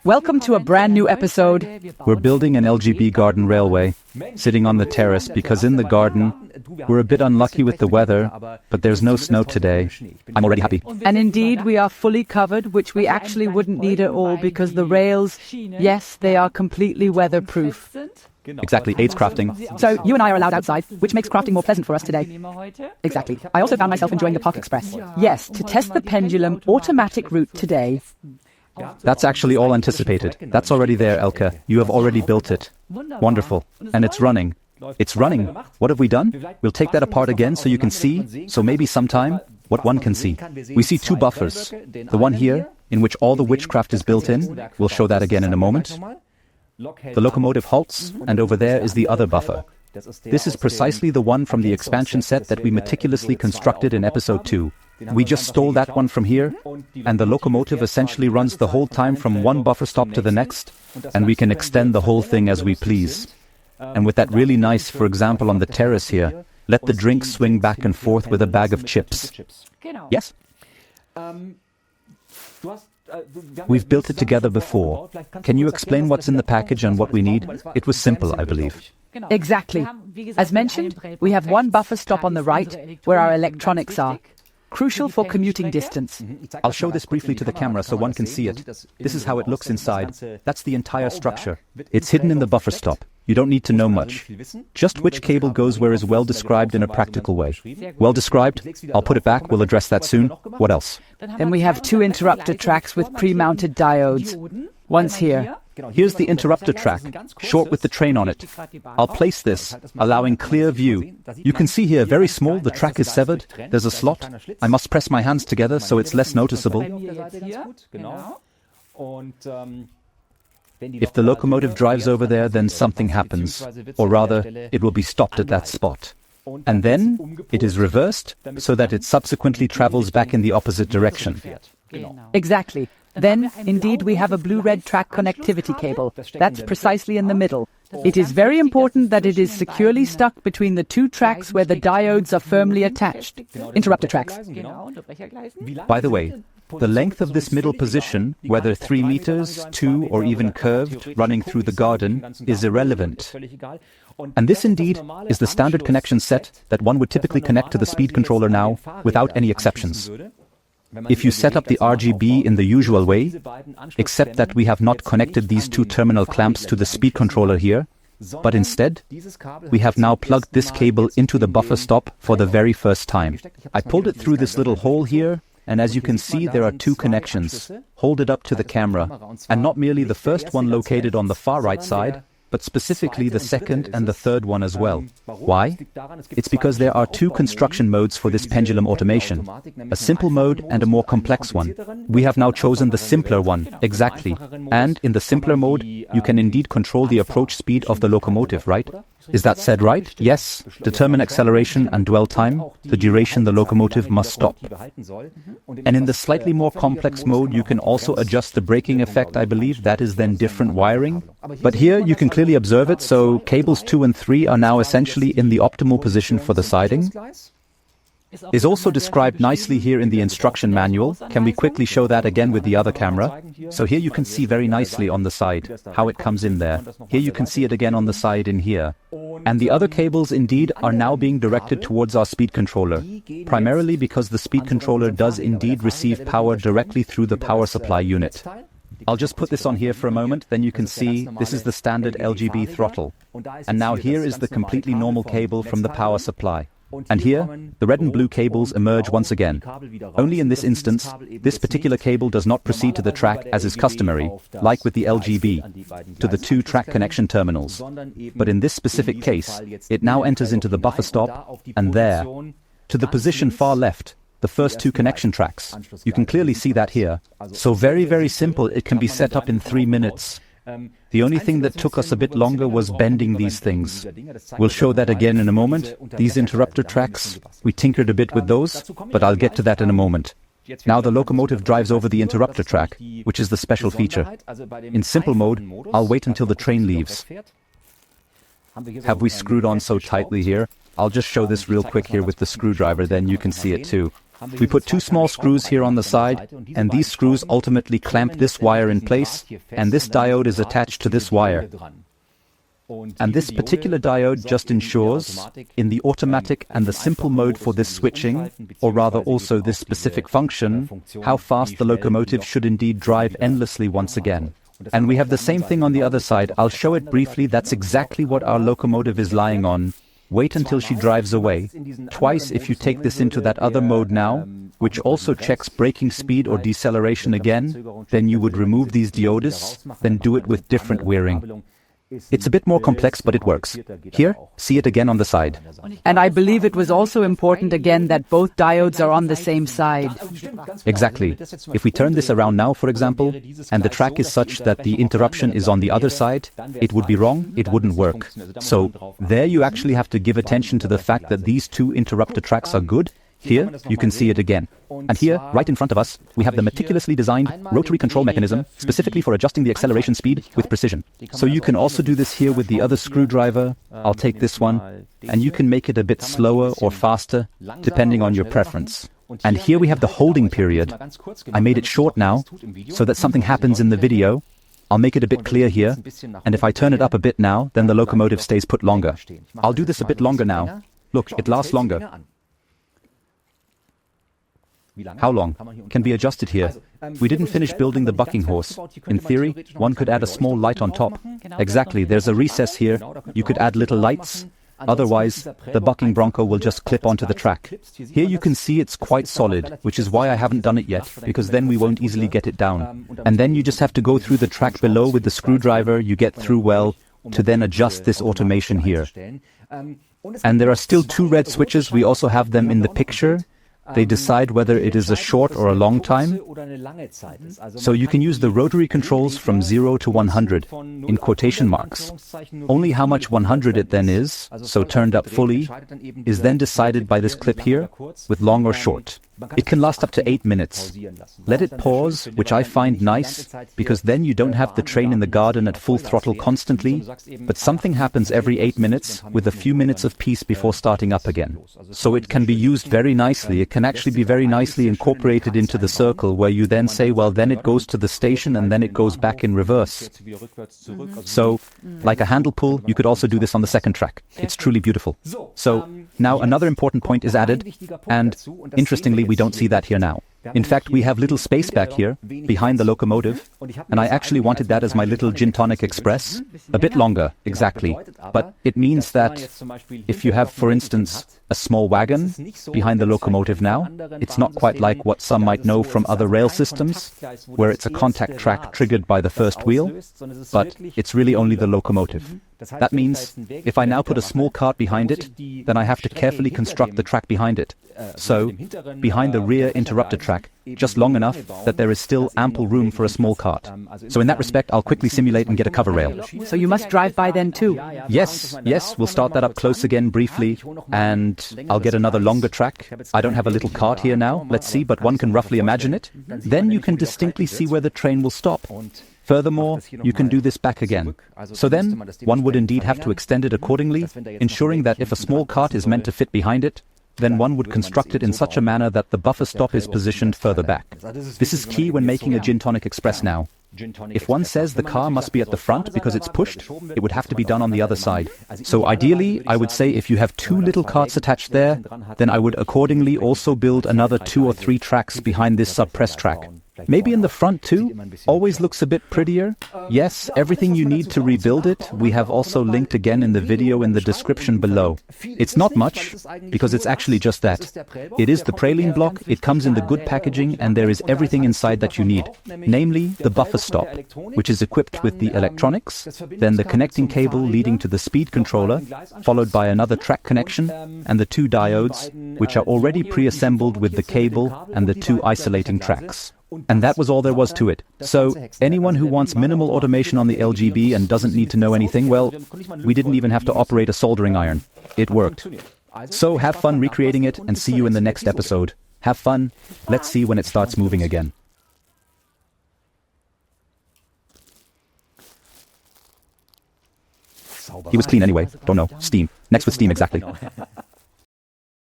Welcome to a brand new episode. We're building an LGB garden railway, sitting on the terrace because in the garden, we're a bit unlucky with the weather, but there's no snow today. I'm already happy. And indeed, we are fully covered, which we actually wouldn't need at all because the rails, yes, they are completely weatherproof. Exactly, aids crafting. So you and I are allowed outside, which makes crafting more pleasant for us today. Exactly. I also found myself enjoying the Park Express. Yes, to test the pendulum automatic route today. That's actually all anticipated. That's already there, Elke. You have already built it. Wonderful. And it's running. It's running. What have we done? We'll take that apart again so you can see, so maybe sometime, what one can see. We see two buffers. The one here, in which all the witchcraft is built in. We'll show that again in a moment. The locomotive halts, and over there is the other buffer. This is precisely the one from the expansion set that we meticulously constructed in episode 2. We just stole that one from here, and the locomotive essentially runs the whole time from one buffer stop to the next, and we can extend the whole thing as we please. And with that really nice, for example, on the terrace here, let the drink swing back and forth with a bag of chips. Yes? We've built it together before. Can you explain what's in the package and what we need? It was simple, I believe. Exactly. As mentioned, we have one buffer stop on the right where our electronics are. Crucial for commuting distance. I'll show this briefly to the camera so one can see it. This is how it looks inside. That's the entire structure. It's hidden in the buffer stop. You don't need to know much. Just which cable goes where is well described in a practical way. Well described? I'll put it back. We'll address that soon. What else? Then we have two interrupter tracks with pre-mounted diodes. One's here. Here's the interrupter track, short with the train on it. I'll place this, allowing clear view. You can see here, very small, the track is severed. There's a slot. I must press my hands together so it's less noticeable. If the locomotive drives over there, then something happens. Or rather, it will be stopped at that spot. And then it is reversed so that it subsequently travels back in the opposite direction. Exactly. Then, indeed, we have a blue-red track connectivity cable. That's precisely in the middle. It is very important that it is securely stuck between the two tracks where the diodes are firmly attached. Interrupter tracks. By the way, the length of this middle position, whether 3 meters, 2, or even curved, running through the garden, is irrelevant. And this indeed is the standard connection set that one would typically connect to the speed controller now, without any exceptions. If you set up the RGB in the usual way, except that we have not connected these two terminal clamps to the speed controller here, but instead, we have now plugged this cable into the buffer stop for the very first time. I pulled it through this little hole here, and as you can see, there are two connections. Hold it up to the camera, and not merely the first one located on the far right side, but specifically the second and the third one as well. Why? It's because there are two construction modes for this pendulum automation, a simple mode and a more complex one. We have now chosen the simpler one, exactly. And in the simpler mode, you can indeed control the approach speed of the locomotive, right? Is that said right? Yes. Determine acceleration and dwell time, the duration the locomotive must stop. And in the slightly more complex mode, you can also adjust the braking effect, I believe. That is then different wiring. But here you can clearly observe it, so cables 2 and 3 are now essentially in the optimal position for the siding. Is also described nicely here in the instruction manual. Can we quickly show that again with the other camera? So here you can see very nicely on the side how it comes in there. Here you can see it again on the side in here. And the other cables indeed are now being directed towards our speed controller, primarily because the speed controller does indeed receive power directly through the power supply unit. I'll just put this on here for a moment, then you can see this is the standard LGB throttle. And now here is the completely normal cable from the power supply. And here, the red and blue cables emerge once again. Only in this instance, this particular cable does not proceed to the track as is customary, like with the LGB, to the two track connection terminals. But in this specific case, it now enters into the buffer stop, and there, to the position far left, the first two connection tracks. You can clearly see that here. So very, very simple, it can be set up in 3 minutes. The only thing that took us a bit longer was bending these things. We'll show that again in a moment. These interrupter tracks, we tinkered a bit with those, but I'll get to that in a moment. Now the locomotive drives over the interrupter track, which is the special feature. In simple mode, I'll wait until the train leaves. Have we screwed on so tightly here? I'll just show this real quick here with the screwdriver, then you can see it too. We put two small screws here on the side, and these screws ultimately clamp this wire in place, and this diode is attached to this wire. And this particular diode just ensures, in the automatic and the simple mode for this switching, or rather also this specific function, how fast the locomotive should indeed drive endlessly once again. And we have the same thing on the other side. I'll show it briefly. That's exactly what our locomotive is lying on. Wait until she drives away. Twice if you take this into that other mode now, which also checks braking speed or deceleration again, then you would remove these diodes, then do it with different wearing. It's a bit more complex, but it works. Here, see it again on the side. And I believe it was also important again that both diodes are on the same side. Exactly. If we turn this around now, for example, and the track is such that the interruption is on the other side, it would be wrong, it wouldn't work. So there you actually have to give attention to the fact that these two interrupter tracks are good. Here, you can see it again. And here, right in front of us, we have the meticulously designed rotary control mechanism, specifically for adjusting the acceleration speed with precision. So you can also do this here with the other screwdriver. I'll take this one, and you can make it a bit slower or faster, depending on your preference. And here we have the holding period. I made it short now, so that something happens in the video. I'll make it a bit clear here, and if I turn it up a bit now, then the locomotive stays put longer. I'll do this a bit longer now. Look, it lasts longer. How long? Can be adjusted here. We didn't finish building the bucking horse. In theory, one could add a small light on top. Exactly, there's a recess here. You could add little lights. Otherwise, the bucking bronco will just clip onto the track. Here you can see it's quite solid, which is why I haven't done it yet, because then we won't easily get it down. And then you just have to go through the track below with the screwdriver. You get through well to then adjust this automation here. And there are still two red switches. We also have them in the picture. They decide whether it is a short or a long time. So you can use the rotary controls from 0 to 100, in quotation marks. Only how much 100 it then is, so turned up fully, is then decided by this clip here, with long or short. It can last up to 8 minutes. Let it pause, which I find nice, because then you don't have the train in the garden at full throttle constantly, but something happens every 8 minutes, with a few minutes of peace before starting up again. So it can be used very nicely. It can actually be very nicely incorporated into the circle, where you then say, well, then it goes to the station and then it goes back in reverse. So, like a handle pull, you could also do this on the second track. It's truly beautiful. So, now another important point is added, and interestingly, we don't see that here now. In fact, we have little space back here, behind the locomotive, and I actually wanted that as my little gin tonic express. A bit longer, exactly. But it means that if you have, for instance, a small wagon behind the locomotive now, it's not quite like what some might know from other rail systems, where it's a contact track triggered by the first wheel, but it's really only the locomotive. That means, if I now put a small cart behind it, then I have to carefully construct the track behind it. So, behind the rear interrupter track, just long enough that there is still ample room for a small cart. So in that respect, I'll quickly simulate and get a cover rail. So you must drive by then too? Yes, we'll start that up close again briefly, and I'll get another longer track. I don't have a little cart here now, let's see, but one can roughly imagine it. Then you can distinctly see where the train will stop. Furthermore, you can do this back again. So then, one would indeed have to extend it accordingly, ensuring that if a small cart is meant to fit behind it, then one would construct it in such a manner that the buffer stop is positioned further back. This is key when making a gin tonic express now. If one says the car must be at the front because it's pushed, it would have to be done on the other side. So ideally, I would say if you have two little carts attached there, then I would accordingly also build another 2 or 3 tracks behind this sub-press track. Maybe in the front too, always looks a bit prettier. Yes, everything you need to rebuild it, we have also linked again in the video in the description below. It's not much, because it's actually just that. It is the praline block, it comes in the good packaging, and there is everything inside that you need. Namely, the buffer stop, which is equipped with the electronics, then the connecting cable leading to the speed controller, followed by another track connection, and the 2 diodes, which are already pre-assembled with the cable and the 2 isolating tracks. And that was all there was to it. So, anyone who wants minimal automation on the LGB and doesn't need to know anything, well, we didn't even have to operate a soldering iron. It worked. So, have fun recreating it and see you in the next episode. Have fun. Let's see when it starts moving again. He was clean anyway. Don't know. Steam. Next with steam, exactly.